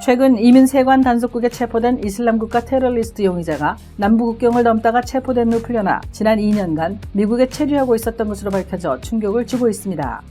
최근 이민 세관 단속국에 체포된 이슬람국가 테러리스트 용의자가 남부 국경을 넘다가 체포된 후 풀려나 지난 2년간 미국에 체류하고 있었던 것으로 밝혀져 충격을 주고 있습니다.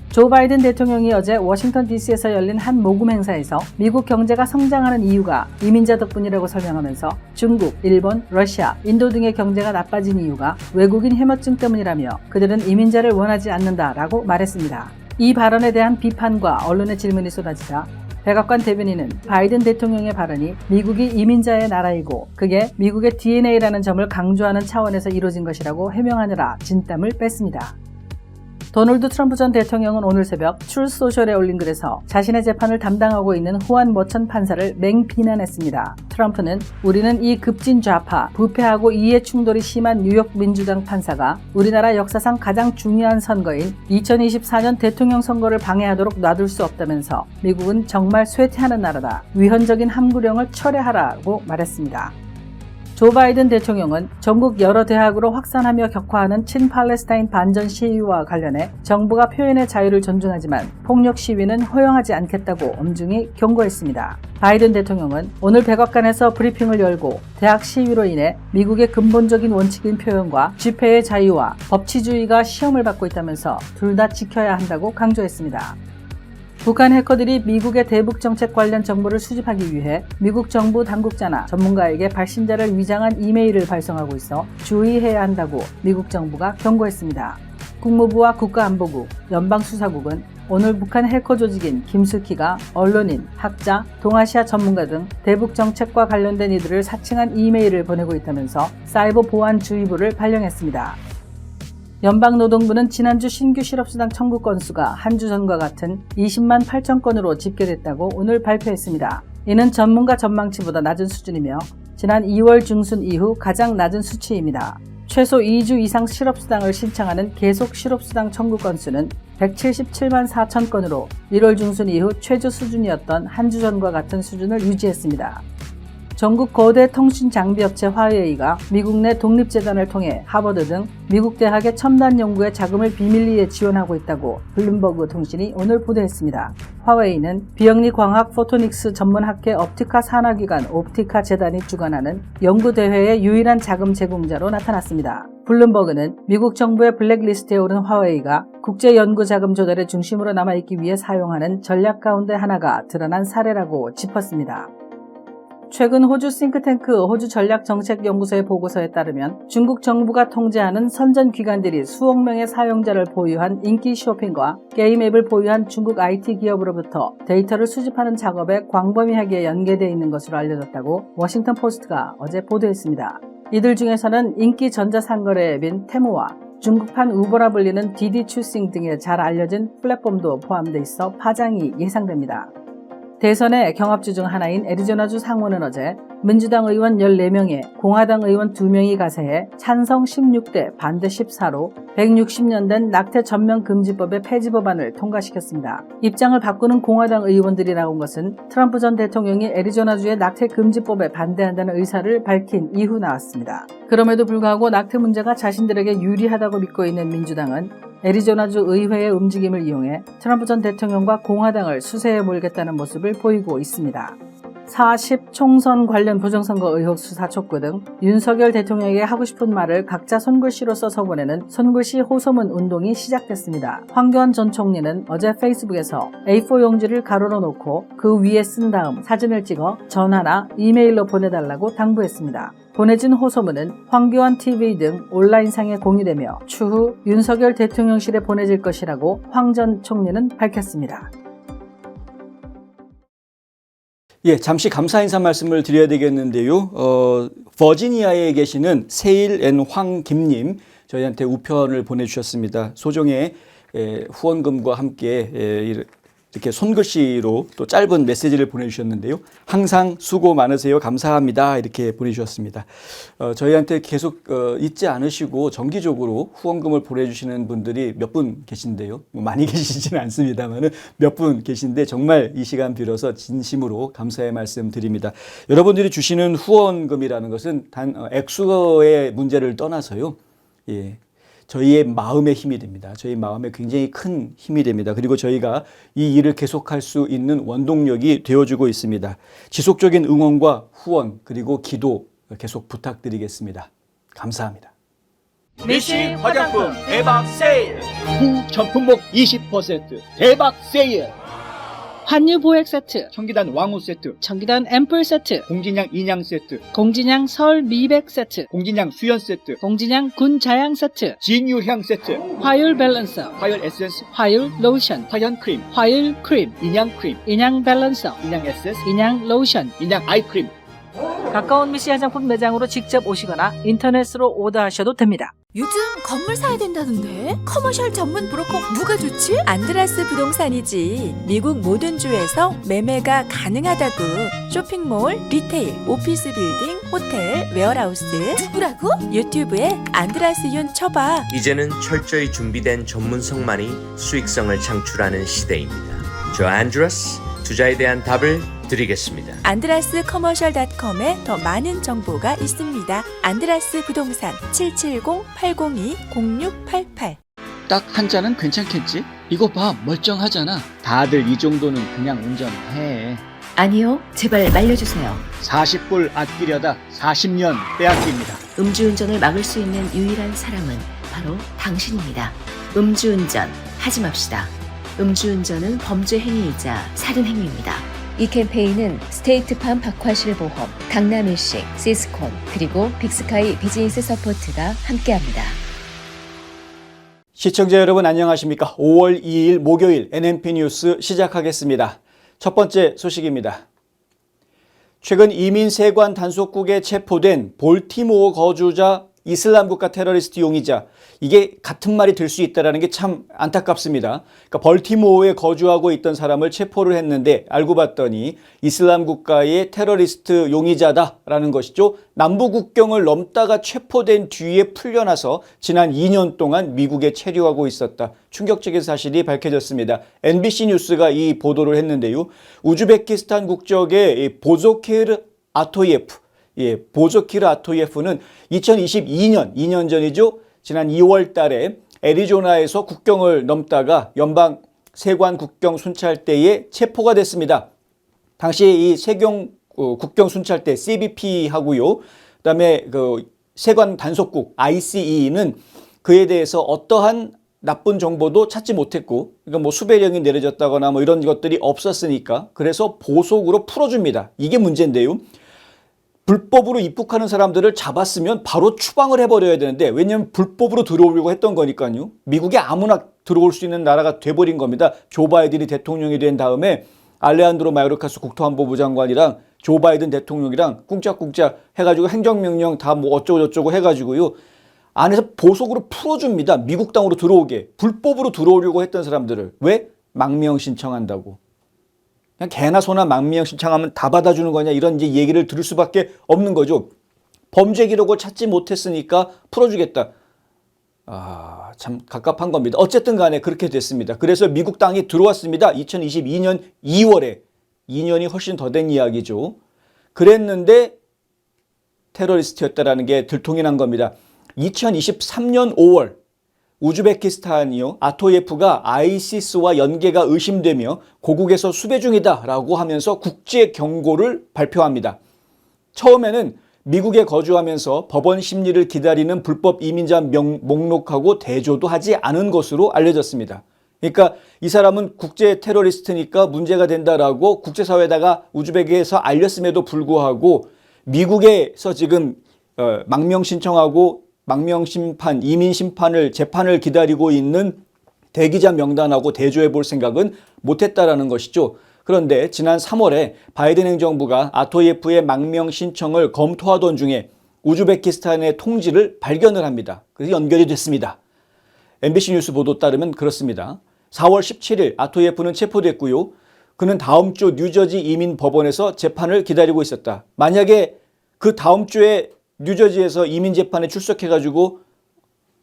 조 바이든 대통령이 어제 워싱턴 DC에서 열린 한 모금 행사에서 미국 경제가 성장하는 이유가 이민자 덕분이라고 설명하면서 중국, 일본, 러시아, 인도 등의 경제가 나빠진 이유가 외국인 해머증 때문이라며 그들은 이민자를 원하지 않는다라고 말했습니다. 이 발언에 대한 비판과 언론의 질문이 쏟아지자 백악관 대변인은 바이든 대통령의 발언이 미국이 이민자의 나라이고 그게 미국의 DNA라는 점을 강조하는 차원에서 이루어진 것이라고 해명하느라 진땀을 뺐습니다. 도널드 트럼프 전 대통령은 오늘 새벽 트루스 소셜에 올린 글에서 자신의 재판을 담당하고 있는 후안 머천 판사를 맹비난했습니다. 트럼프는 우리는 이 급진 좌파, 부패하고 이해 충돌이 심한 뉴욕 민주당 판사가 우리나라 역사상 가장 중요한 선거인 2024년 대통령 선거를 방해하도록 놔둘 수 없다면서 미국은 정말 쇠퇴하는 나라다. 위헌적인 함구령을 철회하라고 말했습니다. 조 바이든 대통령은 전국 여러 대학으로 확산하며 격화하는 친팔레스타인 반전 시위와 관련해 정부가 표현의 자유를 존중하지만 폭력 시위는 허용하지 않겠다고 엄중히 경고했습니다. 바이든 대통령은 오늘 백악관에서 브리핑을 열고 대학 시위로 인해 미국의 근본적인 원칙인 표현과 집회의 자유와 법치주의가 시험을 받고 있다면서 둘 다 지켜야 한다고 강조했습니다. 북한 해커들이 미국의 대북 정책 관련 정보를 수집하기 위해 미국 정부 당국자나 전문가에게 발신자를 위장한 이메일을 발송하고 있어 주의해야 한다고 미국 정부가 경고했습니다. 국무부와 국가안보국, 연방수사국은 오늘 북한 해커 조직인 김숙희가 언론인, 학자, 동아시아 전문가 등 대북 정책과 관련된 이들을 사칭한 이메일을 보내고 있다면서 사이버 보안 주의보를 발령했습니다. 연방노동부는 지난주 신규 실업수당 청구 건수가 한 주 전과 같은 20만 8천 건으로 집계됐다고 오늘 발표했습니다. 이는 전문가 전망치보다 낮은 수준이며 지난 2월 중순 이후 가장 낮은 수치입니다. 최소 2주 이상 실업수당을 신청하는 계속 실업수당 청구 건수는 177만 4천 건으로 1월 중순 이후 최저 수준이었던 한 주 전과 같은 수준을 유지했습니다. 전국 거대 통신 장비업체 화웨이가 미국 내 독립재단을 통해 하버드 등 미국 대학의 첨단 연구에 자금을 비밀리에 지원하고 있다고 블룸버그 통신이 오늘 보도했습니다. 화웨이는 비영리 광학 포토닉스 전문학회 옵티카 산하기관 옵티카 재단이 주관하는 연구대회의 유일한 자금 제공자로 나타났습니다. 블룸버그는 미국 정부의 블랙리스트에 오른 화웨이가 국제연구자금 조달의 중심으로 남아있기 위해 사용하는 전략 가운데 하나가 드러난 사례라고 짚었습니다. 최근 호주 싱크탱크 호주 전략정책연구소의 보고서에 따르면 중국 정부가 통제하는 선전기관들이 수억 명의 사용자를 보유한 인기 쇼핑과 게임 앱을 보유한 중국 IT 기업으로부터 데이터를 수집하는 작업에 광범위하게 연계되어 있는 것으로 알려졌다고 워싱턴 포스트가 어제 보도했습니다. 이들 중에서는 인기 전자상거래 앱인 테무와 중국판 우버라 불리는 디디 추싱 등의 잘 알려진 플랫폼도 포함돼 있어 파장이 예상됩니다. 대선의 경합주 중 하나인 애리조나주 상원은 어제 민주당 의원 14명에 공화당 의원 2명이 가세해 찬성 16대 반대 14로 160년 된 낙태 전면금지법의 폐지 법안을 통과시켰습니다. 입장을 바꾸는 공화당 의원들이 나온 것은 트럼프 전 대통령이 애리조나주의 낙태 금지법에 반대한다는 의사를 밝힌 이후 나왔습니다. 그럼에도 불구하고 낙태 문제가 자신들에게 유리하다고 믿고 있는 민주당은 애리조나주 의회의 움직임을 이용해 트럼프 전 대통령과 공화당을 수세에 몰겠다는 모습을 보이고 있습니다. 40 총선 관련 부정선거 의혹 수사 촉구 등 윤석열 대통령에게 하고 싶은 말을 각자 손글씨로 써서 보내는 손글씨 호소문 운동이 시작됐습니다. 황교안 전 총리는 어제 페이스북에서 A4 용지를 가로로 놓고 그 위에 쓴 다음 사진을 찍어 전화나 이메일로 보내달라고 당부했습니다. 보내진 호소문은 황교안 TV 등 온라인상에 공유되며 추후 윤석열 대통령실에 보내질 것이라고 황 전 총리는 밝혔습니다. 예, 잠시 감사 인사 말씀을 드려야 되겠는데요. 버지니아에 계시는 세일 앤 황김님 저희한테 우편을 보내주셨습니다. 소정의 후원금과 함께 이렇게 손글씨로 또 짧은 메시지를 보내주셨는데요. 항상 수고 많으세요. 감사합니다. 이렇게 보내주셨습니다. 저희한테 계속 잊지 않으시고 정기적으로 후원금을 보내주시는 분들이 몇 분 계신데요. 많이 계시지는 않습니다만 몇 분 계신데 정말 이 시간 빌어서 진심으로 감사의 말씀 드립니다. 여러분들이 주시는 후원금이라는 것은 단 액수의 문제를 떠나서요. 예. 저희의 마음의 힘이 됩니다. 저희 마음에 굉장히 큰 힘이 됩니다. 그리고 저희가 이 일을 계속할 수 있는 원동력이 되어주고 있습니다. 지속적인 응원과 후원 그리고 기도 계속 부탁드리겠습니다. 감사합니다. 미식 화장품 대박 세일! 후 전품목 20% 대박 세일! 한유 보액 세트, 청기단 왕우 세트, 청기단 앰플 세트, 공진양 인양 세트, 공진양 설 미백 세트, 공진양 수연 세트, 공진양 군 자양 세트, 진유향 세트, 화율 밸런서, 화열 에센스, 화율 로션, 화현 크림, 화율 크림, 인양 크림, 인양 밸런서, 인양 에센스, 인양 로션. 인양 아이 크림. 가까운 미씨 화장품 매장으로 직접 오시거나 인터넷으로 오더하셔도 됩니다. 요즘 건물 사야 된다는데 커머셜 전문 브로커 누가 좋지? 안드라스 부동산이지. 미국 모든 주에서 매매가 가능하다고. 쇼핑몰, 리테일, 오피스 빌딩, 호텔, 웨어하우스. 누구라고? 유튜브에 안드라스 윤 쳐봐. 이제는 철저히 준비된 전문성만이 수익성을 창출하는 시대입니다. 저 안드라스 투자에 대한 답을 드리겠습니다. 안드라스 커머셜.com에 더 많은 정보가 있습니다. 안드라스 부동산 770-802-0688. 딱 한 잔은 괜찮겠지? 이거 봐, 멀쩡하잖아. 다들 이 정도는 그냥 운전해. 아니요, 제발 말려주세요. 40불 아끼려다 40년 빼앗깁니다. 음주운전을 막을 수 있는 유일한 사람은 바로 당신입니다. 음주운전 하지 맙시다. 음주운전은 범죄 행위이자 살인 행위입니다. 이 캠페인은 스테이트팜 박화실 보험, 강남일식, 시스콘, 그리고 빅스카이 비즈니스 서포트가 함께합니다. 시청자 여러분 안녕하십니까? 5월 2일 목요일 NMP 뉴스 시작하겠습니다. 첫 번째 소식입니다. 최근 이민 세관 단속국에 체포된 볼티모어 거주자 이슬람 국가 테러리스트 용의자, 이게 같은 말이 될 수 있다는 게 참 안타깝습니다. 그러니까 벌티모어에 거주하고 있던 사람을 체포를 했는데 알고 봤더니 이슬람 국가의 테러리스트 용의자다라는 것이죠. 남부 국경을 넘다가 체포된 뒤에 풀려나서 지난 2년 동안 미국에 체류하고 있었다. 충격적인 사실이 밝혀졌습니다. NBC 뉴스가 이 보도를 했는데요. 우즈베키스탄 국적의 보조케르 아토예프, 보조키르 아토예프는 2022년, 2년 전이죠. 지난 2월 달에 애리조나에서 국경을 넘다가 연방 세관 국경 순찰대에 체포가 됐습니다. 당시에 이 세경 국경 순찰대 CBP하고요. 그다음에 그 세관 단속국 ICE는 그에 대해서 어떠한 나쁜 정보도 찾지 못했고, 그러니까 뭐 수배령이 내려졌다거나 뭐 이런 것들이 없었으니까 그래서 보석으로 풀어줍니다. 이게 문제인데요. 불법으로 입국하는 사람들을 잡았으면 바로 추방을 해버려야 되는데, 왜냐하면 불법으로 들어오려고 했던 거니까요. 미국에 아무나 들어올 수 있는 나라가 돼버린 겁니다. 조 바이든이 대통령이 된 다음에 알레한드로 마요르카스 국토안보부 장관이랑 조 바이든 대통령이랑 꿍짝꿍짝 해가지고 행정명령 다 뭐 어쩌고저쩌고 해가지고요. 안에서 보석으로 풀어줍니다. 미국 땅으로 들어오게. 불법으로 들어오려고 했던 사람들을. 왜? 망명 신청한다고. 그냥 개나 소나 망명 신청하면 다 받아주는 거냐, 이런 이제 얘기를 들을 수밖에 없는 거죠. 범죄 기록을 찾지 못했으니까 풀어주겠다. 참 갑갑한 겁니다. 어쨌든 간에 그렇게 됐습니다. 그래서 미국 땅에 들어왔습니다. 2022년 2월에. 2년이 훨씬 더 된 이야기죠. 그랬는데 테러리스트였다라는 게 들통이 난 겁니다. 2023년 5월 우즈베키스탄이요, 아토예프가 아이시스와 연계가 의심되며 고국에서 수배 중이다라고 하면서 국제 경고를 발표합니다. 처음에는 미국에 거주하면서 법원 심리를 기다리는 불법 이민자 목록하고 대조도 하지 않은 것으로 알려졌습니다. 그러니까 이 사람은 국제 테러리스트니까 문제가 된다라고 국제사회에다가 우즈베크에서 알렸음에도 불구하고 미국에서 지금 망명 신청하고 망명 심판, 이민 심판을 재판을 기다리고 있는 대기자 명단하고 대조해 볼 생각은 못했다라는 것이죠. 그런데 지난 3월에 바이든 행정부가 아토예프의 망명 신청을 검토하던 중에 우즈베키스탄의 통지를 발견을 합니다. 그래서 연결이 됐습니다. MBC 뉴스 보도 따르면 그렇습니다. 4월 17일 아토예프는 체포됐고요. 그는 다음 주 뉴저지 이민 법원에서 재판을 기다리고 있었다. 만약에 그 다음 주에 뉴저지에서 이민재판에 출석해가지고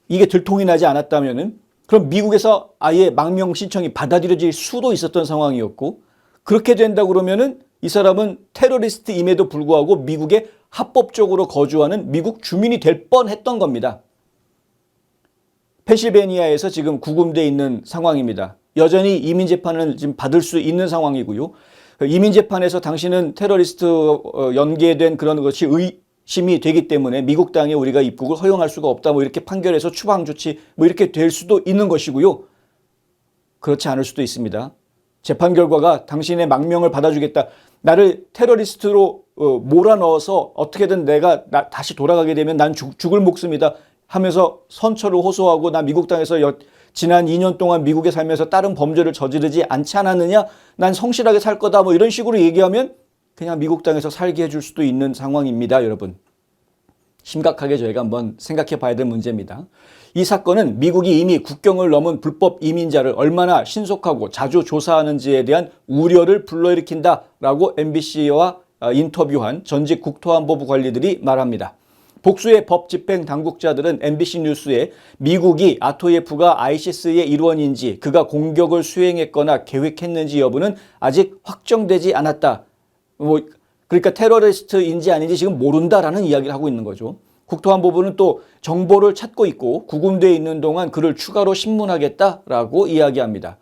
이게 들통이 나지 않았다면은, 그럼 미국에서 아예 망명 신청이 받아들여질 수도 있었던 상황이었고, 그렇게 된다 그러면은 이 사람은 테러리스트임에도 불구하고 미국에 합법적으로 거주하는 미국 주민이 될 뻔했던 겁니다. 펜실베니아에서 지금 구금돼 있는 상황입니다. 여전히 이민 재판을 지금 받을 수 있는 상황이고요. 이민 재판에서 당신은 테러리스트 연계된 그런 것이 의심이 되기 때문에 미국 땅에 우리가 입국을 허용할 수가 없다. 뭐 이렇게 판결해서 추방 조치 뭐 이렇게 될 수도 있는 것이고요. 그렇지 않을 수도 있습니다. 재판 결과가 당신의 망명을 받아주겠다. 나를 테러리스트로 몰아넣어서 어떻게든 내가 다시 돌아가게 되면 난 죽을 목숨이다 하면서 선처를 호소하고 나 미국 땅에서 지난 2년 동안 미국에 살면서 다른 범죄를 저지르지 않지 않았느냐? 난 성실하게 살 거다. 뭐 이런 식으로 얘기하면 그냥 미국 땅에서 살게 해줄 수도 있는 상황입니다, 여러분. 심각하게 저희가 한번 생각해 봐야 될 문제입니다. 이 사건은 미국이 이미 국경을 넘은 불법 이민자를 얼마나 신속하고 자주 조사하는지에 대한 우려를 불러일으킨다라고 MBC와 인터뷰한 전직 국토안보부 관리들이 말합니다. 복수의 법 집행 당국자들은 MBC 뉴스에 미국이 아토예프가 아이시스의 일원인지 그가 공격을 수행했거나 계획했는지 여부는 아직 확정되지 않았다. 그러니까 테러리스트인지 아닌지 지금 모른다라는 이야기를 하고 있는 거죠. 국토안보부는 또 정보를 찾고 있고 구금되어 있는 동안 그를 추가로 신문하겠다라고 이야기합니다.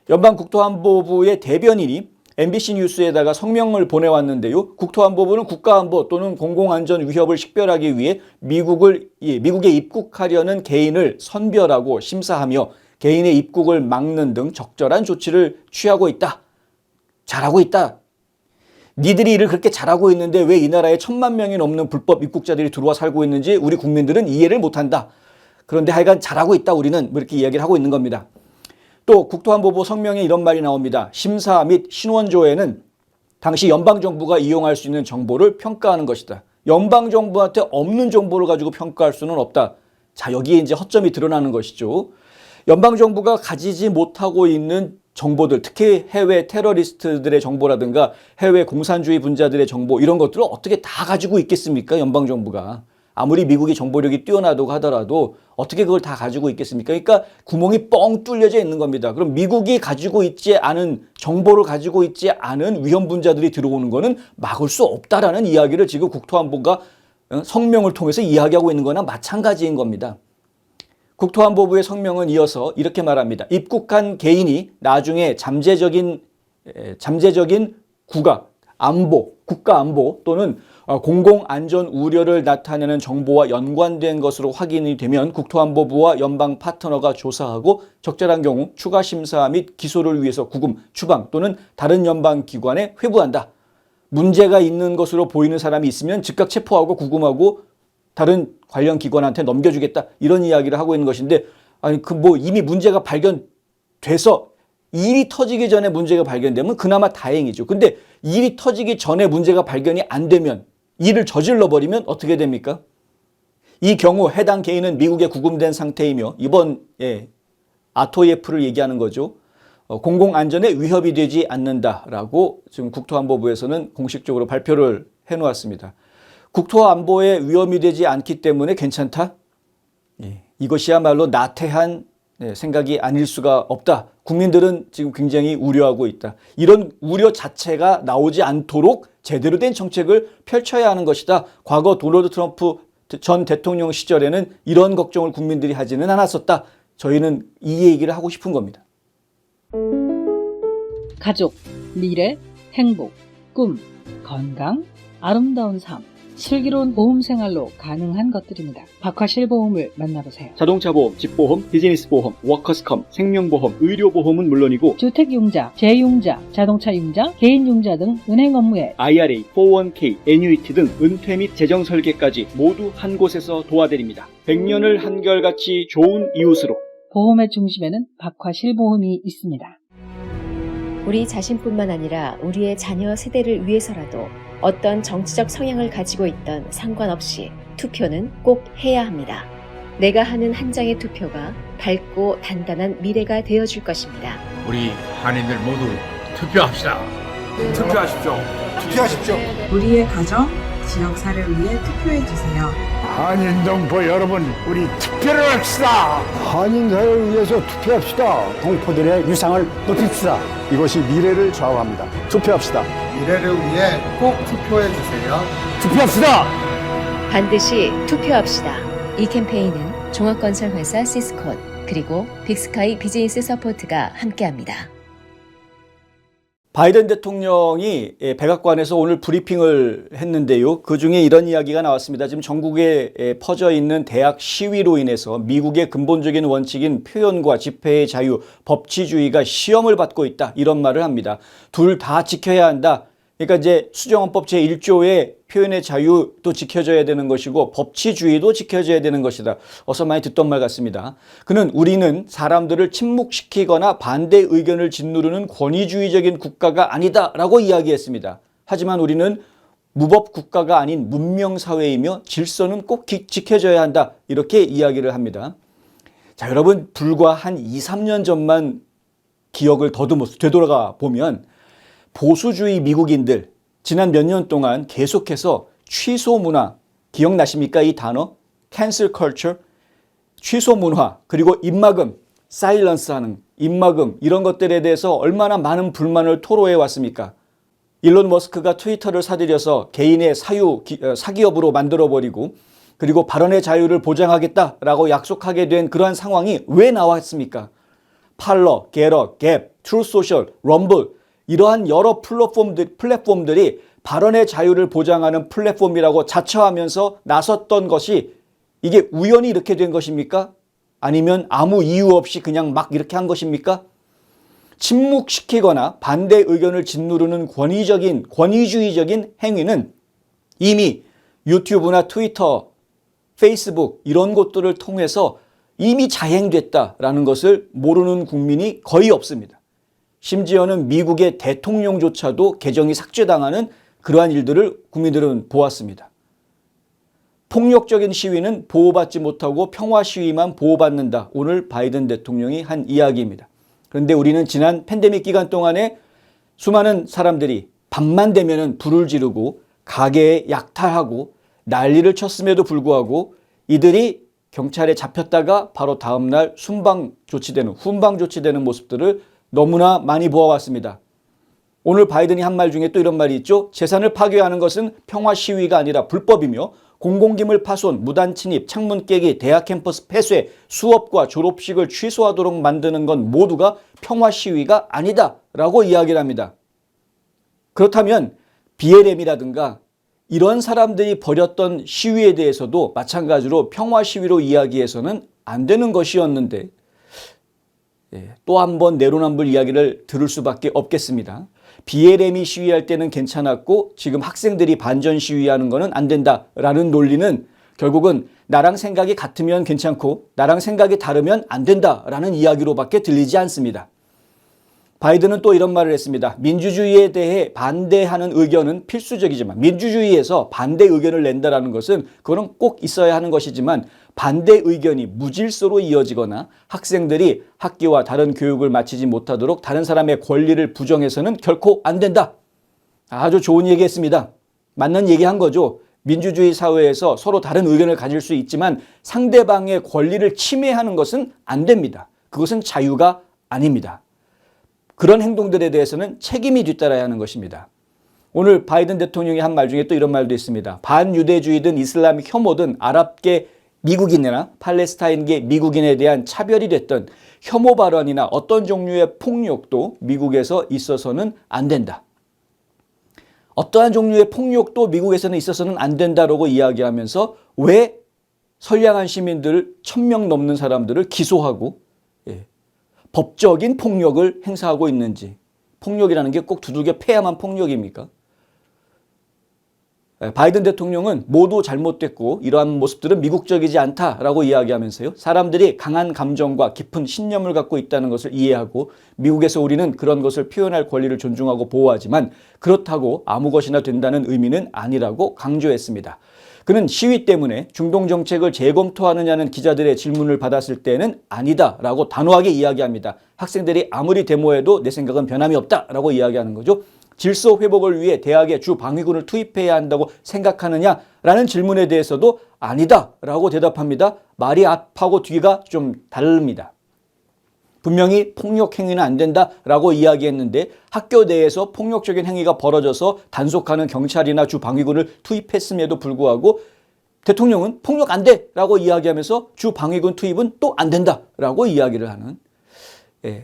연방국토안보부의 대변인이 MBC 뉴스에다가 성명을 보내왔는데요. 국토안보부는 국가안보 또는 공공안전 위협을 식별하기 위해 미국에 입국하려는 개인을 선별하고 심사하며 개인의 입국을 막는 등 적절한 조치를 취하고 있다. 잘하고 있다. 니들이 일을 그렇게 잘하고 있는데 왜 이 나라에 1,000만 명이 넘는 불법 입국자들이 들어와 살고 있는지 우리 국민들은 이해를 못한다. 그런데 하여간 잘하고 있다 우리는 뭐 이렇게 이야기를 하고 있는 겁니다. 또 국토안보부 성명에 이런 말이 나옵니다. 심사 및 신원조회는 당시 연방정부가 이용할 수 있는 정보를 평가하는 것이다. 연방정부한테 없는 정보를 가지고 평가할 수는 없다. 자, 여기에 이제 허점이 드러나는 것이죠. 연방정부가 가지지 못하고 있는 정보들, 특히 해외 테러리스트들의 정보라든가 해외 공산주의 분자들의 정보 이런 것들을 어떻게 다 가지고 있겠습니까? 연방정부가. 아무리 미국이 정보력이 뛰어나다고 하더라도 어떻게 그걸 다 가지고 있겠습니까? 그러니까 구멍이 뻥 뚫려져 있는 겁니다. 그럼 미국이 가지고 있지 않은 정보를 가지고 있지 않은 위험 분자들이 들어오는 거는 막을 수 없다라는 이야기를 지금 국토안보가 성명을 통해서 이야기하고 있는 거나 마찬가지인 겁니다. 국토안보부의 성명은 이어서 이렇게 말합니다. 입국한 개인이 나중에 잠재적인 국가 안보 또는 공공안전 우려를 나타내는 정보와 연관된 것으로 확인이 되면 국토안보부와 연방 파트너가 조사하고 적절한 경우 추가 심사 및 기소를 위해서 구금, 추방 또는 다른 연방 기관에 회부한다. 문제가 있는 것으로 보이는 사람이 있으면 즉각 체포하고 구금하고 다른 관련 기관한테 넘겨주겠다. 이런 이야기를 하고 있는 것인데 아니 이미 문제가 발견돼서 일이 터지기 전에 문제가 발견되면 그나마 다행이죠. 근데 일이 터지기 전에 문제가 발견이 안 되면 일을 저질러 버리면 어떻게 됩니까? 이 경우 해당 개인은 미국에 구금된 상태이며 이번 아토예프를 얘기하는 거죠. 공공안전에 위협이 되지 않는다라고 지금 국토안보부에서는 공식적으로 발표를 해놓았습니다. 국토안보에 위험이 되지 않기 때문에 괜찮다? 이것이야말로 나태한 생각이 아닐 수가 없다. 국민들은 지금 굉장히 우려하고 있다. 이런 우려 자체가 나오지 않도록 제대로 된 정책을 펼쳐야 하는 것이다. 과거 도널드 트럼프 전 대통령 시절에는 이런 걱정을 국민들이 하지는 않았었다. 저희는 이 얘기를 하고 싶은 겁니다. 가족, 미래, 행복, 꿈, 건강, 아름다운 삶, 슬기로운 보험 생활로 가능한 것들입니다. 박화실보험을 만나보세요. 자동차 보험, 집보험, 비즈니스 보험, 워커스컴, 생명보험, 의료보험은 물론이고 주택융자, 재융자, 자동차융자, 개인융자 등 은행 업무에 IRA, 401k, 애뉴이티 등 은퇴 및 재정 설계까지 모두 한 곳에서 도와드립니다. 100년을 한결같이 좋은 이웃으로 보험의 중심에는 박화실보험이 있습니다. 우리 자신뿐만 아니라 우리의 자녀 세대를 위해서라도 어떤 정치적 성향을 가지고 있던 상관없이 투표는 꼭 해야 합니다. 내가 하는 한 장의 투표가 밝고 단단한 미래가 되어줄 것입니다. 우리 한인들 모두 투표합시다. 투표하십시오. 투표하십시오. 우리의 가정, 지역사를 위해 투표해주세요. 한인동포 여러분, 우리 투표를 합시다. 한인사회를 위해서 투표합시다. 동포들의 유상을 높입시다. 이것이 미래를 좌우합니다. 투표합시다. 미래를 위해 꼭 투표해주세요. 투표합시다. 반드시 투표합시다. 이 캠페인은 종합건설회사 시스콘 그리고 빅스카이 비즈니스 서포트가 함께합니다. 바이든 대통령이 백악관에서 오늘 브리핑을 했는데요. 그중에 이런 이야기가 나왔습니다. 지금 전국에 퍼져 있는 대학 시위로 인해서 미국의 근본적인 원칙인 표현과 집회의 자유, 법치주의가 시험을 받고 있다. 이런 말을 합니다. 둘 다 지켜야 한다. 그러니까 이제 수정헌법 제1조의 표현의 자유도 지켜져야 되는 것이고 법치주의도 지켜져야 되는 것이다. 어서 많이 듣던 말 같습니다. 그는 우리는 사람들을 침묵시키거나 반대 의견을 짓누르는 권위주의적인 국가가 아니다라고 이야기했습니다. 하지만 우리는 무법 국가가 아닌 문명사회이며 질서는 꼭 지켜져야 한다. 이렇게 이야기를 합니다. 자, 여러분 불과 한 2, 3년 전만 기억을 되돌아가 보면 보수주의 미국인들 지난 몇 년 동안 계속해서 취소 문화, 기억나십니까? 이 단어? cancel culture, 취소 문화, 그리고 입막음, 사일런스 하는 입막음 이런 것들에 대해서 얼마나 많은 불만을 토로해 왔습니까? 일론 머스크가 트위터를 사들여서 개인의 사기업으로 만들어버리고 그리고 발언의 자유를 보장하겠다라고 약속하게 된 그러한 상황이 왜 나왔습니까? 팔러, 겟업, 갭, 트루소셜, 럼블 이러한 여러 플랫폼들이 발언의 자유를 보장하는 플랫폼이라고 자처하면서 나섰던 것이 이게 우연히 이렇게 된 것입니까? 아니면 아무 이유 없이 그냥 막 이렇게 한 것입니까? 침묵시키거나 반대 의견을 짓누르는 권위주의적인 행위는 이미 유튜브나 트위터, 페이스북 이런 곳들을 통해서 이미 자행됐다라는 것을 모르는 국민이 거의 없습니다. 심지어는 미국의 대통령조차도 계정이 삭제당하는 그러한 일들을 국민들은 보았습니다. 폭력적인 시위는 보호받지 못하고 평화 시위만 보호받는다. 오늘 바이든 대통령이 한 이야기입니다. 그런데 우리는 지난 팬데믹 기간 동안에 수많은 사람들이 밤만 되면은 불을 지르고 가게에 약탈하고 난리를 쳤음에도 불구하고 이들이 경찰에 잡혔다가 바로 다음날 훈방 조치되는 모습들을 너무나 많이 보아왔습니다. 오늘 바이든이 한 말 중에 또 이런 말이 있죠. 재산을 파괴하는 것은 평화 시위가 아니라 불법이며 공공기물 파손, 무단 침입, 창문 깨기, 대학 캠퍼스 폐쇄, 수업과 졸업식을 취소하도록 만드는 건 모두가 평화 시위가 아니다라고 이야기를 합니다. 그렇다면 BLM이라든가 이런 사람들이 벌였던 시위에 대해서도 마찬가지로 평화 시위로 이야기해서는 안 되는 것이었는데 또 한 번 내로남불 이야기를 들을 수밖에 없겠습니다. BLM이 시위할 때는 괜찮았고 지금 학생들이 반전 시위하는 거는 안 된다라는 논리는 결국은 나랑 생각이 같으면 괜찮고 나랑 생각이 다르면 안 된다라는 이야기로밖에 들리지 않습니다. 바이든은 또 이런 말을 했습니다. 민주주의에 대해 반대하는 의견은 필수적이지만 민주주의에서 반대 의견을 낸다라는 것은 그거는 꼭 있어야 하는 것이지만 반대 의견이 무질서로 이어지거나 학생들이 학기와 다른 교육을 마치지 못하도록 다른 사람의 권리를 부정해서는 결코 안 된다. 아주 좋은 얘기했습니다. 맞는 얘기한 거죠. 민주주의 사회에서 서로 다른 의견을 가질 수 있지만 상대방의 권리를 침해하는 것은 안 됩니다. 그것은 자유가 아닙니다. 그런 행동들에 대해서는 책임이 뒤따라야 하는 것입니다. 오늘 바이든 대통령이 한 말 중에 또 이런 말도 있습니다. 반유대주의든 이슬람 혐오든 아랍계 미국인이나 팔레스타인계 미국인에 대한 차별이 됐던 혐오 발언이나 어떤 종류의 폭력도 미국에서 있어서는 안 된다. 어떠한 종류의 폭력도 미국에서는 있어서는 안 된다라고 이야기하면서 왜 선량한 시민들 1000명 넘는 사람들을 기소하고 법적인 폭력을 행사하고 있는지. 폭력이라는 게 꼭 두들겨 패야만 폭력입니까? 바이든 대통령은 모두 잘못됐고 이러한 모습들은 미국적이지 않다라고 이야기하면서요. 사람들이 강한 감정과 깊은 신념을 갖고 있다는 것을 이해하고 미국에서 우리는 그런 것을 표현할 권리를 존중하고 보호하지만 그렇다고 아무 것이나 된다는 의미는 아니라고 강조했습니다. 그는 시위 때문에 중동 정책을 재검토하느냐는 기자들의 질문을 받았을 때는 아니다라고 단호하게 이야기합니다. 학생들이 아무리 데모해도 내 생각은 변함이 없다라고 이야기하는 거죠. 질서 회복을 위해 대학에 주 방위군을 투입해야 한다고 생각하느냐라는 질문에 대해서도 아니다라고 대답합니다. 말이 앞하고 뒤가 좀 다릅니다. 분명히 폭력 행위는 안 된다라고 이야기했는데 학교 내에서 폭력적인 행위가 벌어져서 단속하는 경찰이나 주 방위군을 투입했음에도 불구하고 대통령은 폭력 안 돼라고 이야기하면서 주 방위군 투입은 또 안 된다라고 이야기를 하는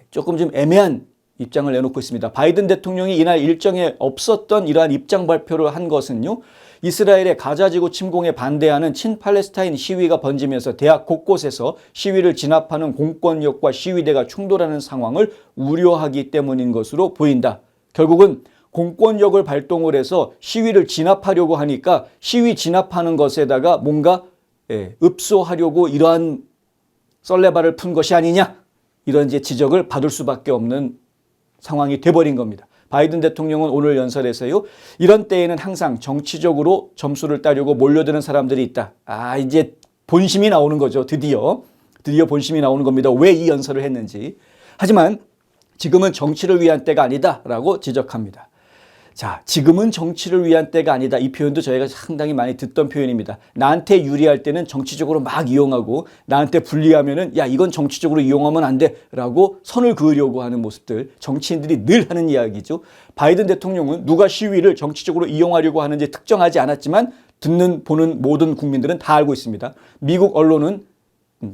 조금 좀 애매한 입장을 내놓고 있습니다. 바이든 대통령이 이날 일정에 없었던 이러한 입장 발표를 한 것은요. 이스라엘의 가자지구 침공에 반대하는 친팔레스타인 시위가 번지면서 대학 곳곳에서 시위를 진압하는 공권력과 시위대가 충돌하는 상황을 우려하기 때문인 것으로 보인다. 결국은 공권력을 발동을 해서 시위를 진압하려고 하니까 시위 진압하는 것에다가 뭔가 읍소하려고 이러한 썰레발을 푼 것이 아니냐, 이런 이제 지적을 받을 수밖에 없는 상황이 돼버린 겁니다. 바이든 대통령은 오늘 연설에서요, 이런 때에는 항상 정치적으로 점수를 따려고 몰려드는 사람들이 있다. 이제 본심이 나오는 거죠. 드디어 본심이 나오는 겁니다. 왜 이 연설을 했는지. 하지만 지금은 정치를 위한 때가 아니다라고 지적합니다. 자, 지금은 정치를 위한 때가 아니다. 이 표현도 저희가 상당히 많이 듣던 표현입니다. 나한테 유리할 때는 정치적으로 막 이용하고, 나한테 불리하면은 야, 이건 정치적으로 이용하면 안 돼 라고 선을 그으려고 하는 모습들, 정치인들이 늘 하는 이야기죠. 바이든 대통령은 누가 시위를 정치적으로 이용하려고 하는지 특정하지 않았지만 듣는 보는 모든 국민들은 다 알고 있습니다. 미국 언론은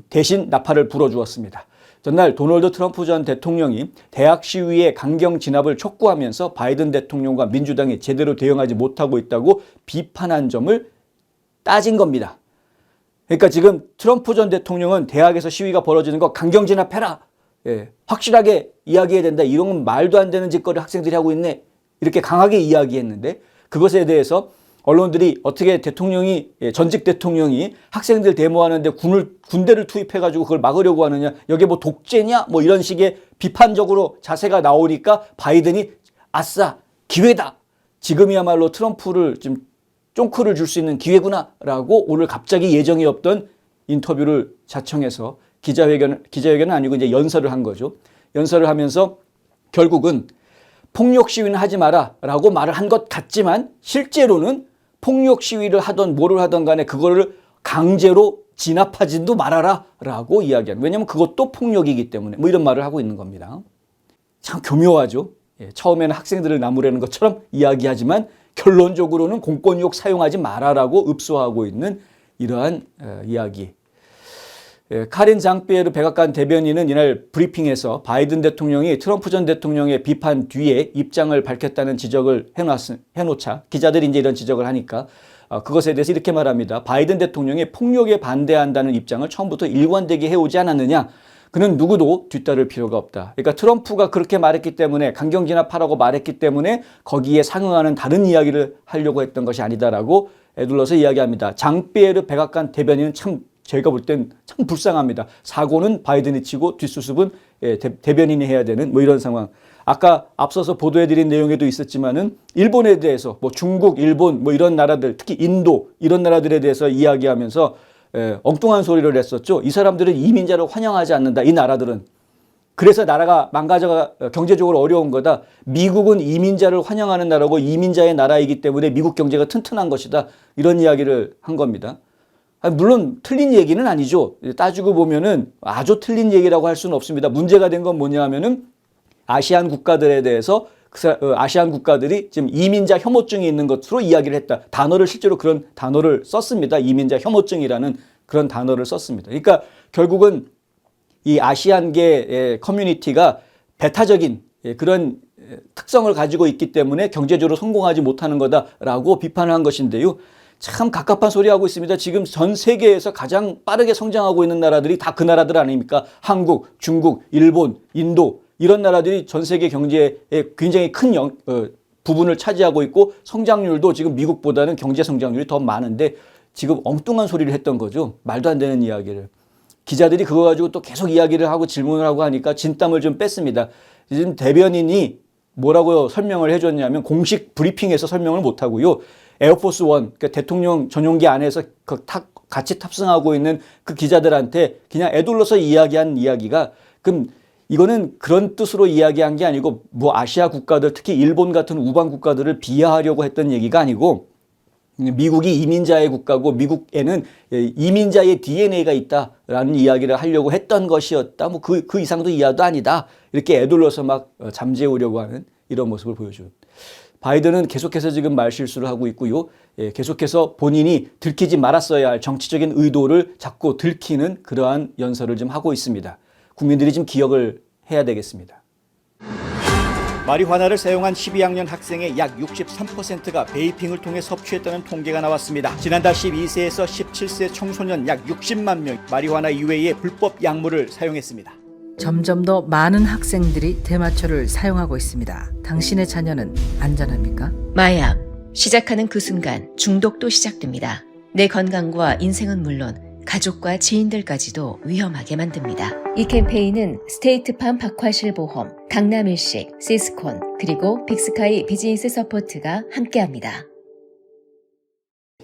대신 나팔을 불어주었습니다. 전날 도널드 트럼프 전 대통령이 대학 시위의 강경 진압을 촉구하면서 바이든 대통령과 민주당이 제대로 대응하지 못하고 있다고 비판한 점을 따진 겁니다. 그러니까 지금 트럼프 전 대통령은 대학에서 시위가 벌어지는 거 강경 진압해라, 확실하게 이야기해야 된다, 이런 건 말도 안 되는 짓거리 학생들이 하고 있네, 이렇게 강하게 이야기했는데, 그것에 대해서 언론들이 어떻게 대통령이, 전직 대통령이 학생들 데모하는데 군대를 투입해가지고 그걸 막으려고 하느냐, 여기에 뭐 독재냐, 뭐 이런 식의 비판적으로 자세가 나오니까 바이든이 아싸, 기회다, 지금이야말로 트럼프를 좀 쫑크를 줄 수 있는 기회구나라고 오늘 갑자기 예정이 없던 인터뷰를 자청해서 기자회견은 아니고 이제 연설을 한 거죠. 연설을 하면서 결국은 폭력 시위는 하지 마라 라고 말을 한 것 같지만, 실제로는 폭력 시위를 하던 뭐를 하던 간에 그거를 강제로 진압하지도 말아라 라고 이야기하는, 왜냐하면 그것도 폭력이기 때문에 뭐 이런 말을 하고 있는 겁니다. 참 교묘하죠. 처음에는 학생들을 나무라는 것처럼 이야기하지만 결론적으로는 공권력 사용하지 마라라고 읍소하고 있는 이러한 이야기. 카린 장피에르 백악관 대변인은 이날 브리핑에서 바이든 대통령이 트럼프 전 대통령의 비판 뒤에 입장을 밝혔다는 지적을 해놓자 기자들이 이제 이런 지적을 하니까 그것에 대해서 이렇게 말합니다. 바이든 대통령이 폭력에 반대한다는 입장을 처음부터 일관되게 해오지 않았느냐. 그는 누구도 뒤따를 필요가 없다. 그러니까 트럼프가 그렇게 말했기 때문에, 강경 진압하라고 말했기 때문에 거기에 상응하는 다른 이야기를 하려고 했던 것이 아니다라고 에둘러서 이야기합니다. 장피에르 백악관 대변인은 참 제가 볼 땐 참 불쌍합니다. 사고는 바이든이 치고 뒷수습은 대변인이 해야 되는 뭐 이런 상황. 아까 앞서서 보도해드린 내용에도 있었지만은 일본에 대해서 뭐 중국, 일본 뭐 이런 나라들, 특히 인도 이런 나라들에 대해서 이야기하면서 엉뚱한 소리를 했었죠. 이 사람들은 이민자를 환영하지 않는다. 이 나라들은. 그래서 나라가 망가져가 경제적으로 어려운 거다. 미국은 이민자를 환영하는 나라고 이민자의 나라이기 때문에 미국 경제가 튼튼한 것이다. 이런 이야기를 한 겁니다. 물론 틀린 얘기는 아니죠. 따지고 보면은 아주 틀린 얘기라고 할 수는 없습니다. 문제가 된 건 뭐냐 하면은 아시안 국가들에 대해서 아시안 국가들이 지금 이민자 혐오증이 있는 것으로 이야기를 했다. 단어를 실제로 그런 단어를 썼습니다. 이민자 혐오증이라는 그런 단어를 썼습니다. 그러니까 결국은 이 아시안계 커뮤니티가 배타적인 그런 특성을 가지고 있기 때문에 경제적으로 성공하지 못하는 거다라고 비판을 한 것인데요. 참 갑갑한 소리 하고 있습니다. 지금 전 세계에서 가장 빠르게 성장하고 있는 나라들이 다 그 나라들 아닙니까? 한국, 중국, 일본, 인도 이런 나라들이 전 세계 경제에 굉장히 큰 부분을 차지하고 있고, 성장률도 지금 미국보다는 경제 성장률이 더 많은데 지금 엉뚱한 소리를 했던 거죠. 말도 안 되는 이야기를. 기자들이 그거 가지고 또 계속 이야기를 하고 질문을 하고 하니까 진땀을 좀 뺐습니다. 지금 대변인이 뭐라고 설명을 해줬냐면, 공식 브리핑에서 설명을 못하고요. 에어포스 원, 그러니까 대통령 전용기 안에서 같이 탑승하고 있는 그 기자들한테 그냥 애둘러서 이야기한 이야기가, 그럼 이거는 그런 뜻으로 이야기한 게 아니고 뭐 아시아 국가들, 특히 일본 같은 우방 국가들을 비하하려고 했던 얘기가 아니고, 미국이 이민자의 국가고 미국에는 이민자의 DNA가 있다라는 이야기를 하려고 했던 것이었다. 뭐 그 이상도 이하도 아니다. 이렇게 애둘러서 막 잠재우려고 하는 이런 모습을 보여준. 바이든은 계속해서 지금 말실수를 하고 있고요. 계속해서 본인이 들키지 말았어야 할 정치적인 의도를 자꾸 들키는 그러한 연설을 좀 하고 있습니다. 국민들이 좀 기억을 해야 되겠습니다. 마리화나를 사용한 12학년 학생의 약 63%가 베이핑을 통해 섭취했다는 통계가 나왔습니다. 지난달 12세에서 17세 청소년 약 60만 명 마리화나 이외의 불법 약물을 사용했습니다. 점점 더 많은 학생들이 대마초를 사용하고 있습니다. 당신의 자녀는 안전합니까? 마약. 시작하는 그 순간 중독도 시작됩니다. 내 건강과 인생은 물론 가족과 지인들까지도 위험하게 만듭니다. 이 캠페인은 스테이트팜 박화실보험, 강남일식, 시스콘, 그리고 빅스카이 비즈니스 서포트가 함께합니다.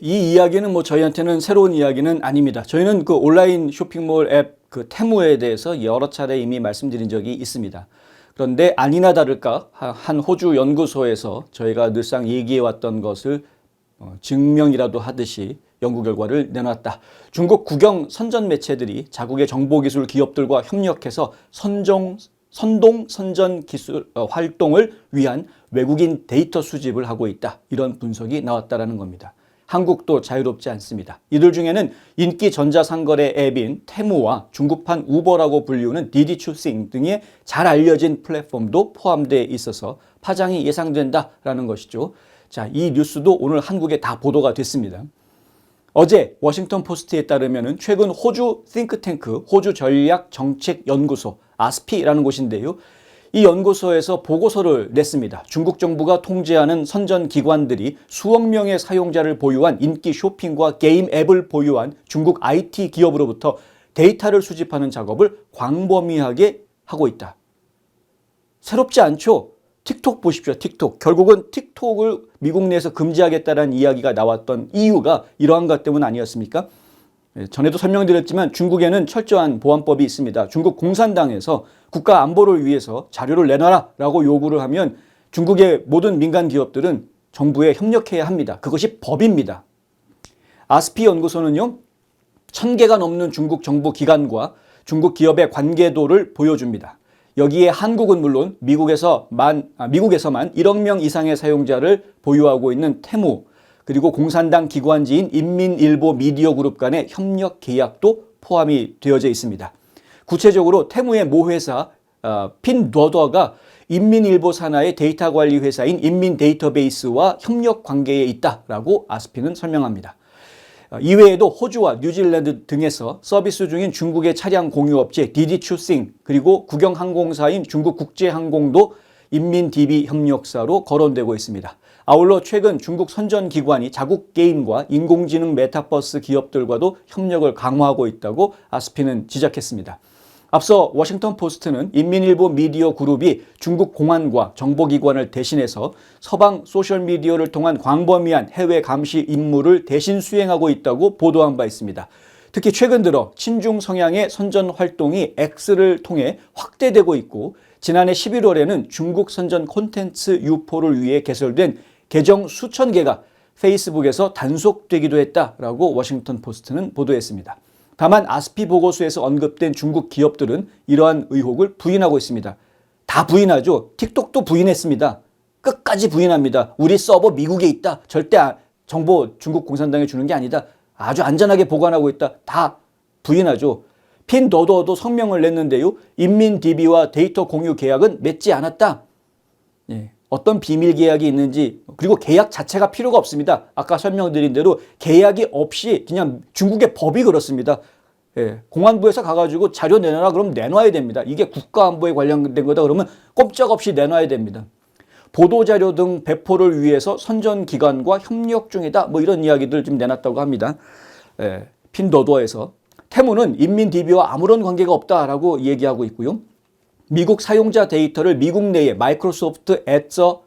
이 이야기는 뭐 저희한테는 새로운 이야기는 아닙니다. 저희는 그 온라인 쇼핑몰 앱 그 테무에 대해서 여러 차례 이미 말씀드린 적이 있습니다. 그런데 아니나 다를까 한 호주 연구소에서 저희가 늘상 얘기해왔던 것을 증명이라도 하듯이 연구 결과를 내놨다. 중국 국영 선전 매체들이 자국의 정보기술 기업들과 협력해서 선동 선전 기술 활동을 위한 외국인 데이터 수집을 하고 있다. 이런 분석이 나왔다라는 겁니다. 한국도 자유롭지 않습니다. 이들 중에는 인기 전자상거래 앱인 테무와 중국판 우버라고 불리우는 디디추싱 등의 잘 알려진 플랫폼도 포함되어 있어서 파장이 예상된다라는 것이죠. 자, 이 뉴스도 오늘 한국에 다 보도가 됐습니다. 어제 워싱턴 포스트에 따르면 최근 호주 싱크탱크 호주 전략정책연구소 아스피라는 곳인데요. 이 연구소에서 보고서를 냈습니다. 중국 정부가 통제하는 선전 기관들이 수억 명의 사용자를 보유한 인기 쇼핑과 게임 앱을 보유한 중국 IT 기업으로부터 데이터를 수집하는 작업을 광범위하게 하고 있다. 새롭지 않죠? 틱톡 보십시오. 틱톡. 결국은 틱톡을 미국 내에서 금지하겠다는 이야기가 나왔던 이유가 이러한 것 때문 아니었습니까? 전에도 설명드렸지만 중국에는 철저한 보안법이 있습니다. 중국 공산당에서 국가 안보를 위해서 자료를 내놔라 라고 요구를 하면 중국의 모든 민간 기업들은 정부에 협력해야 합니다. 그것이 법입니다. 아스피 연구소는요, 1000개가 넘는 중국 정부 기관과 중국 기업의 관계도를 보여줍니다. 여기에 한국은 물론 미국에서만 1억 명 이상의 사용자를 보유하고 있는 테무, 그리고 공산당 기관지인 인민일보 미디어 그룹 간의 협력 계약도 포함이 되어져 있습니다. 구체적으로 테무의 모회사 핀더더가 인민일보 산하의 데이터 관리 회사인 인민데이터베이스와 협력 관계에 있다라고 아스피는 설명합니다. 이외에도 호주와 뉴질랜드 등에서 서비스 중인 중국의 차량 공유업체 디디추싱 그리고 국영항공사인 중국국제항공도 인민DB 협력사로 거론되고 있습니다. 아울러 최근 중국 선전기관이 자국 게임과 인공지능 메타버스 기업들과도 협력을 강화하고 있다고 아스피는 지적했습니다. 앞서 워싱턴 포스트는 인민일보 미디어 그룹이 중국 공안과 정보기관을 대신해서 서방 소셜미디어를 통한 광범위한 해외 감시 임무를 대신 수행하고 있다고 보도한 바 있습니다. 특히 최근 들어 친중 성향의 선전 활동이 X를 통해 확대되고 있고 지난해 11월에는 중국 선전 콘텐츠 유포를 위해 개설된 계정 수천 개가 페이스북에서 단속되기도 했다라고 워싱턴 포스트는 보도했습니다. 다만 아스피 보고서에서 언급된 중국 기업들은 이러한 의혹을 부인하고 있습니다. 다 부인하죠. 틱톡도 부인했습니다. 끝까지 부인합니다. 우리 서버 미국에 있다. 절대 정보 중국 공산당에 주는 게 아니다. 아주 안전하게 보관하고 있다. 다 부인하죠. 핀더더도 성명을 냈는데요. 인민DB와 데이터 공유 계약은 맺지 않았다. 예, 어떤 비밀 계약이 있는지 그리고 계약 자체가 필요가 없습니다. 아까 설명드린 대로 계약이 없이 그냥 중국의 법이 그렇습니다. 예, 공안부에서 가가지고 자료 내놔라 그러면 내놔야 됩니다. 이게 국가안보에 관련된 거다 그러면 꼼짝없이 내놔야 됩니다. 보도자료 등 배포를 위해서 선전기관과 협력 중이다. 뭐 이런 이야기들 좀 내놨다고 합니다. 예, 핀더더에서. 테무는 인민DB와 아무런 관계가 없다라고 얘기하고 있고요. 미국 사용자 데이터를 미국 내에 마이크로소프트 애저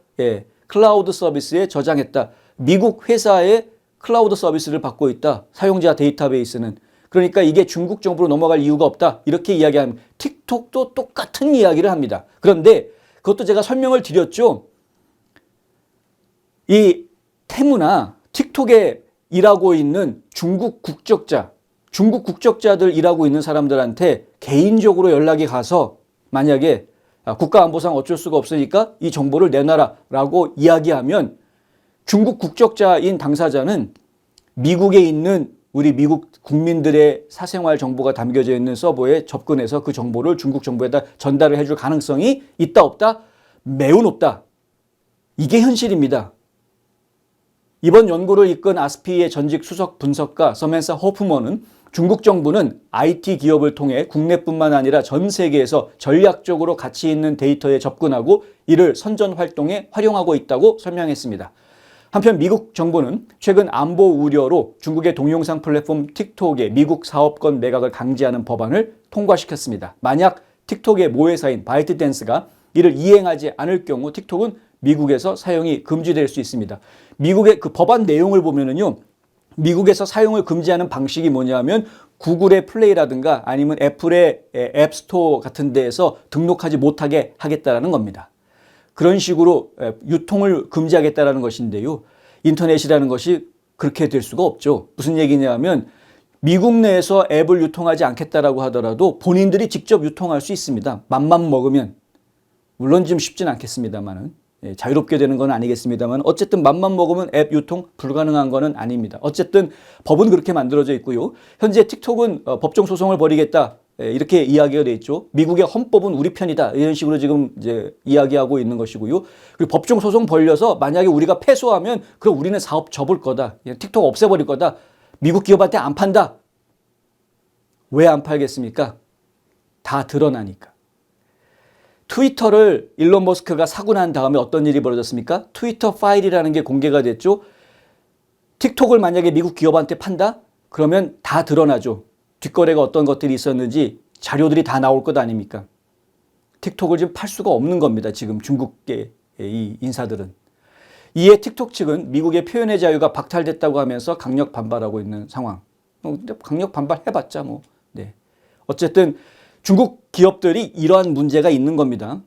클라우드 서비스에 저장했다. 미국 회사의 클라우드 서비스를 받고 있다. 사용자 데이터베이스는. 그러니까 이게 중국 정부로 넘어갈 이유가 없다. 이렇게 이야기하면 틱톡도 똑같은 이야기를 합니다. 그런데 그것도 제가 설명을 드렸죠. 이 테무나 틱톡에 일하고 있는 중국 국적자들 일하고 있는 사람들한테 개인적으로 연락이 가서 만약에 국가안보상 어쩔 수가 없으니까 이 정보를 내놔라라고 이야기하면 중국 국적자인 당사자는 미국에 있는 우리 미국 국민들의 사생활 정보가 담겨져 있는 서버에 접근해서 그 정보를 중국 정부에다 전달을 해줄 가능성이 있다 없다? 매우 높다. 이게 현실입니다. 이번 연구를 이끈 아스피의 전직 수석 분석가 서멘사 호프먼은 중국 정부는 IT 기업을 통해 국내뿐만 아니라 전 세계에서 전략적으로 가치 있는 데이터에 접근하고 이를 선전 활동에 활용하고 있다고 설명했습니다. 한편 미국 정부는 최근 안보 우려로 중국의 동영상 플랫폼 틱톡의 미국 사업권 매각을 강제하는 법안을 통과시켰습니다. 만약 틱톡의 모회사인 바이트댄스가 이를 이행하지 않을 경우 틱톡은 미국에서 사용이 금지될 수 있습니다. 미국의 그 법안 내용을 보면은요, 미국에서 사용을 금지하는 방식이 뭐냐면 구글의 플레이라든가 아니면 애플의 앱스토어 같은 데에서 등록하지 못하게 하겠다라는 겁니다. 그런 식으로 유통을 금지하겠다라는 것인데요. 인터넷이라는 것이 그렇게 될 수가 없죠. 무슨 얘기냐면 미국 내에서 앱을 유통하지 않겠다라고 하더라도 본인들이 직접 유통할 수 있습니다. 맘만 먹으면. 물론 좀 쉽진 않겠습니다만은. 자유롭게 되는 건 아니겠습니다만 어쨌든 맘만 먹으면 앱 유통 불가능한 거는 아닙니다. 어쨌든 법은 그렇게 만들어져 있고요. 현재 틱톡은 법정 소송을 벌이겠다 이렇게 이야기가 돼 있죠. 미국의 헌법은 우리 편이다 이런 식으로 지금 이제 이야기하고 있는 것이고요. 그리고 법정 소송 벌려서 만약에 우리가 패소하면 그럼 우리는 사업 접을 거다. 틱톡 없애버릴 거다. 미국 기업한테 안 판다. 왜 안 팔겠습니까? 다 드러나니까. 트위터를 일론 머스크가 사고 난 다음에 어떤 일이 벌어졌습니까? 트위터 파일이라는 게 공개가 됐죠. 틱톡을 만약에 미국 기업한테 판다? 그러면 다 드러나죠. 뒷거래가 어떤 것들이 있었는지 자료들이 다 나올 것 아닙니까? 틱톡을 지금 팔 수가 없는 겁니다. 지금 중국계 이 인사들은. 이에 틱톡 측은 미국의 표현의 자유가 박탈됐다고 하면서 강력 반발하고 있는 상황. 근데 강력 반발해봤자 뭐. 네. 어쨌든 중국 기업들이 이러한 문제가 있는 겁니다.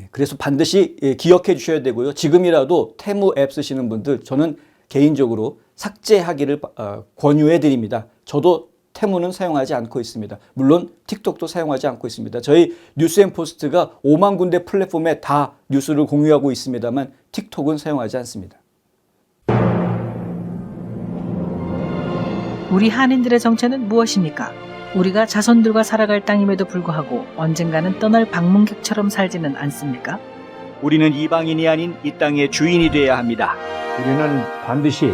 그래서 반드시 기억해 주셔야 되고요. 지금이라도 테무 앱 쓰시는 분들 저는 개인적으로 삭제하기를 권유해 드립니다. 저도 테무는 사용하지 않고 있습니다. 물론 틱톡도 사용하지 않고 있습니다. 저희 뉴스앤포스트가 5만 군데 플랫폼에 다 뉴스를 공유하고 있습니다만 틱톡은 사용하지 않습니다. 우리 한인들의 정체는 무엇입니까? 우리가 자손들과 살아갈 땅임에도 불구하고 언젠가는 떠날 방문객처럼 살지는 않습니까? 우리는 이방인이 아닌 이 땅의 주인이 되어야 합니다. 우리는 반드시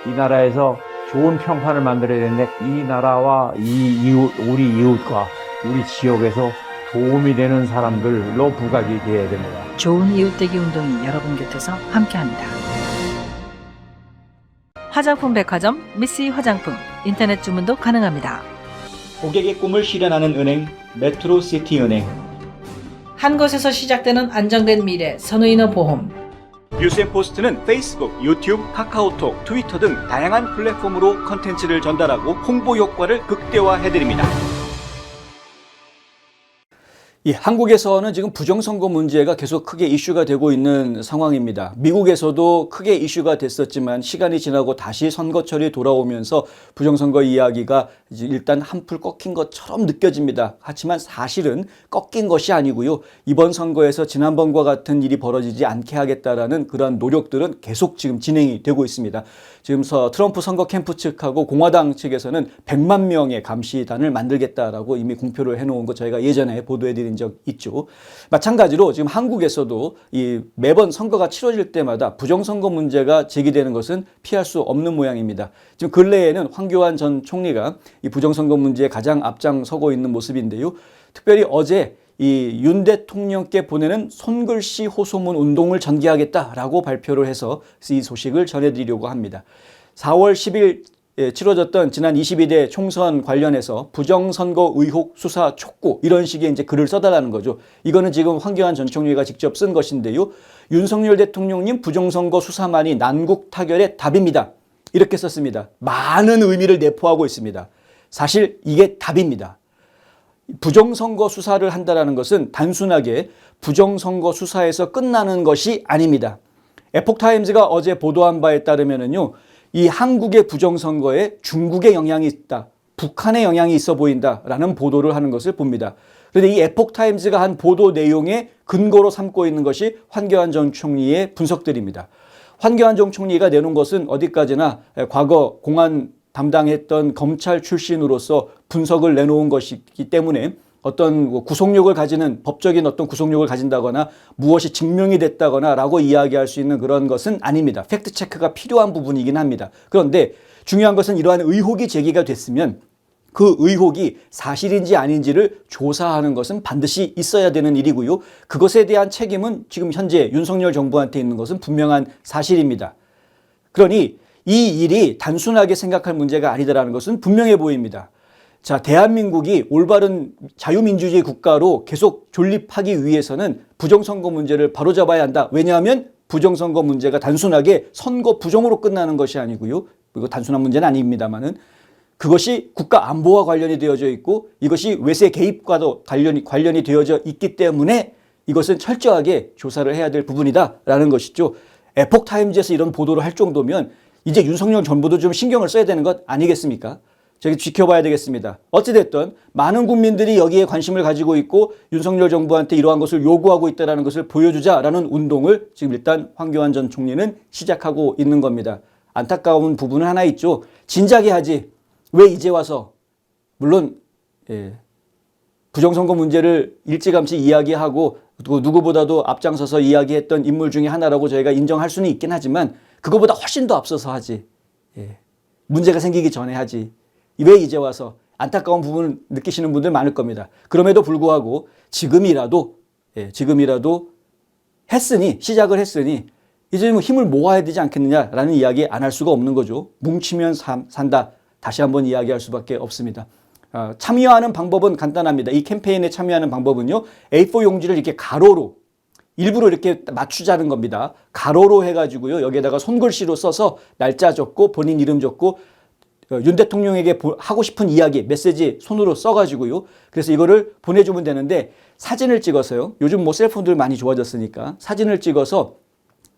이 나라에서 좋은 평판을 만들어야 되는데 이 나라와 우리 이웃과 우리 지역에서 도움이 되는 사람들로 부각이 되어야 됩니다. 좋은 이웃되기 운동이 여러분 곁에서 함께합니다. 화장품 백화점 미쓰이 화장품 인터넷 주문도 가능합니다. 고객의 꿈을 실현하는 은행 메트로시티은행. 한 곳에서 시작되는 안정된 미래 선우인어 보험. 뉴스앤포스트는 페이스북, 유튜브, 카카오톡, 트위터 등 다양한 플랫폼으로 컨텐츠를 전달하고 홍보 효과를 극대화해드립니다. 한국에서는 지금 부정선거 문제가 계속 크게 이슈가 되고 있는 상황입니다. 미국에서도 크게 이슈가 됐었지만 시간이 지나고 다시 선거철이 돌아오면서 부정선거 이야기가 이제 일단 한풀 꺾인 것처럼 느껴집니다. 하지만 사실은 꺾인 것이 아니고요. 이번 선거에서 지난번과 같은 일이 벌어지지 않게 하겠다라는 그런 노력들은 계속 지금 진행이 되고 있습니다. 지금 트럼프 선거 캠프 측하고 공화당 측에서는 100만 명의 감시단을 만들겠다라고 이미 공표를 해놓은 거 저희가 예전에 보도해드린 적 있죠. 마찬가지로 지금 한국에서도 이 매번 선거가 치러질 때마다 부정선거 문제가 제기되는 것은 피할 수 없는 모양입니다. 지금 근래에는 황교안 전 총리가 이 부정선거 문제에 가장 앞장서고 있는 모습인데요. 특별히 어제 이 윤 대통령께 보내는 손글씨 호소문 운동을 전개하겠다라고 발표를 해서 이 소식을 전해드리려고 합니다. 4월 10일 치러졌던 지난 22대 총선 관련해서 부정선거 의혹 수사 촉구 이런 식의 이제 글을 써달라는 거죠. 이거는 지금 황교안 전 총리가 직접 쓴 것인데요. 윤석열 대통령님 부정선거 수사만이 난국 타결의 답입니다. 이렇게 썼습니다. 많은 의미를 내포하고 있습니다. 사실 이게 답입니다. 부정선거 수사를 한다는 것은 단순하게 부정선거 수사에서 끝나는 것이 아닙니다. 에폭타임즈가 어제 보도한 바에 따르면은요, 이 한국의 부정선거에 중국의 영향이 있다, 북한의 영향이 있어 보인다라는 보도를 하는 것을 봅니다. 그런데 이 에폭타임즈가 한 보도 내용의 근거로 삼고 있는 것이 황교안 전 총리의 분석들입니다. 황교안 전 총리가 내놓은 것은 어디까지나 과거 공안 담당했던 검찰 출신으로서 분석을 내놓은 것이기 때문에 어떤 구속력을 가지는 법적인 어떤 구속력을 가진다거나 무엇이 증명이 됐다거나 라고 이야기할 수 있는 그런 것은 아닙니다. 팩트 체크가 필요한 부분이긴 합니다. 그런데 중요한 것은 이러한 의혹이 제기가 됐으면 그 의혹이 사실인지 아닌지를 조사하는 것은 반드시 있어야 되는 일이고요. 그것에 대한 책임은 지금 현재 윤석열 정부한테 있는 것은 분명한 사실입니다. 그러니 이 일이 단순하게 생각할 문제가 아니다라는 것은 분명해 보입니다. 자, 대한민국이 올바른 자유민주주의 국가로 계속 존립하기 위해서는 부정선거 문제를 바로잡아야 한다. 왜냐하면 부정선거 문제가 단순하게 선거 부정으로 끝나는 것이 아니고요. 이거 단순한 문제는 아닙니다만은 그것이 국가 안보와 관련이 되어져 있고 이것이 외세 개입과도 관련이 되어져 있기 때문에 이것은 철저하게 조사를 해야 될 부분이다라는 것이죠. 에폭타임즈에서 이런 보도를 할 정도면 이제 윤석열 정부도 좀 신경을 써야 되는 것 아니겠습니까? 저기 지켜봐야 되겠습니다. 어찌됐든 많은 국민들이 여기에 관심을 가지고 있고 윤석열 정부한테 이러한 것을 요구하고 있다는 것을 보여주자라는 운동을 지금 일단 황교안 전 총리는 시작하고 있는 겁니다. 안타까운 부분은 하나 있죠. 진작에 하지. 왜 이제 와서 물론 부정선거 문제를 일찌감치 이야기하고 누구보다도 앞장서서 이야기했던 인물 중에 하나라고 저희가 인정할 수는 있긴 하지만 그거보다 훨씬 더 앞서서 하지. 문제가 생기기 전에 하지. 왜 이제 와서 안타까운 부분을 느끼시는 분들 많을 겁니다. 그럼에도 불구하고 지금이라도 했으니 시작을 했으니 이제 뭐 힘을 모아야 되지 않겠느냐라는 이야기 안 할 수가 없는 거죠. 뭉치면 산다. 다시 한번 이야기할 수밖에 없습니다. 참여하는 방법은 간단합니다. 이 캠페인에 참여하는 방법은요. A4 용지를 이렇게 가로로 일부러 이렇게 맞추자는 겁니다. 가로로 해가지고요. 여기에다가 손글씨로 써서 날짜 적고 본인 이름 적고 윤 대통령에게 하고 싶은 이야기, 메시지 손으로 써가지고요. 그래서 이거를 보내주면 되는데 사진을 찍어서요. 요즘 뭐 셀폰들 많이 좋아졌으니까 사진을 찍어서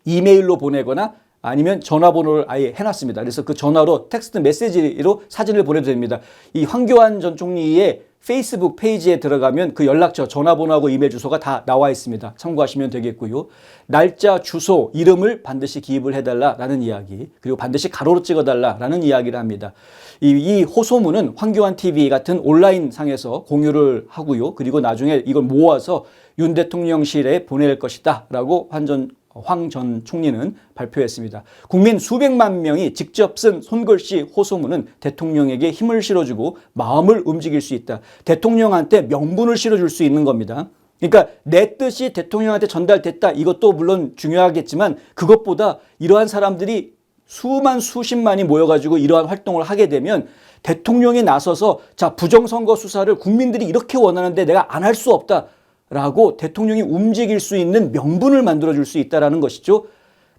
이메일로 보내거나 아니면 전화번호를 아예 해놨습니다. 그래서 그 전화로 텍스트 메시지로 사진을 보내도 됩니다. 이 황교안 전 총리의 페이스북 페이지에 들어가면 그 연락처, 전화번호하고 이메일 주소가 다 나와 있습니다. 참고하시면 되겠고요. 날짜, 주소, 이름을 반드시 기입을 해달라라는 이야기, 그리고 반드시 가로로 찍어달라라는 이야기를 합니다. 이 호소문은 황교안 TV 같은 온라인 상에서 공유를 하고요. 그리고 나중에 이걸 모아서 윤 대통령실에 보낼 것이다 라고 황 전 총리는 발표했습니다. 국민 수백만 명이 직접 쓴 손글씨 호소문은 대통령에게 힘을 실어주고 마음을 움직일 수 있다. 대통령한테 명분을 실어줄 수 있는 겁니다. 그러니까 내 뜻이 대통령한테 전달됐다. 이것도 물론 중요하겠지만 그것보다 이러한 사람들이 수십만이 모여가지고 이러한 활동을 하게 되면 대통령이 나서서 자, 부정선거 수사를 국민들이 이렇게 원하는데 내가 안 할 수 없다. 라고 대통령이 움직일 수 있는 명분을 만들어줄 수 있다는 것이죠.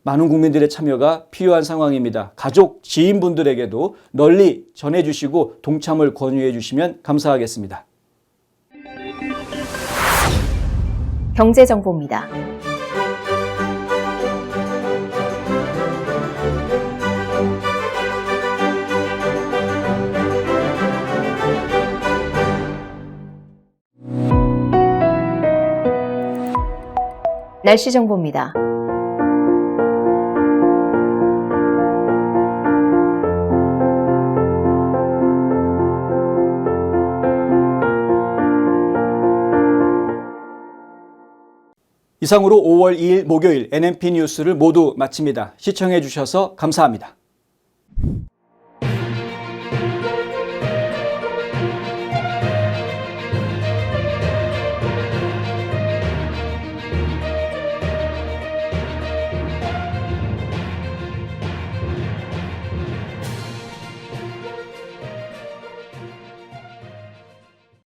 많은 국민들의 참여가 필요한 상황입니다. 가족, 지인분들에게도 널리 전해주시고 동참을 권유해 주시면 감사하겠습니다. 경제정보입니다. 날씨 정보입니다. 이상으로 5월 2일 목요일 NMP 뉴스를 모두 마칩니다. 시청해 주셔서 감사합니다.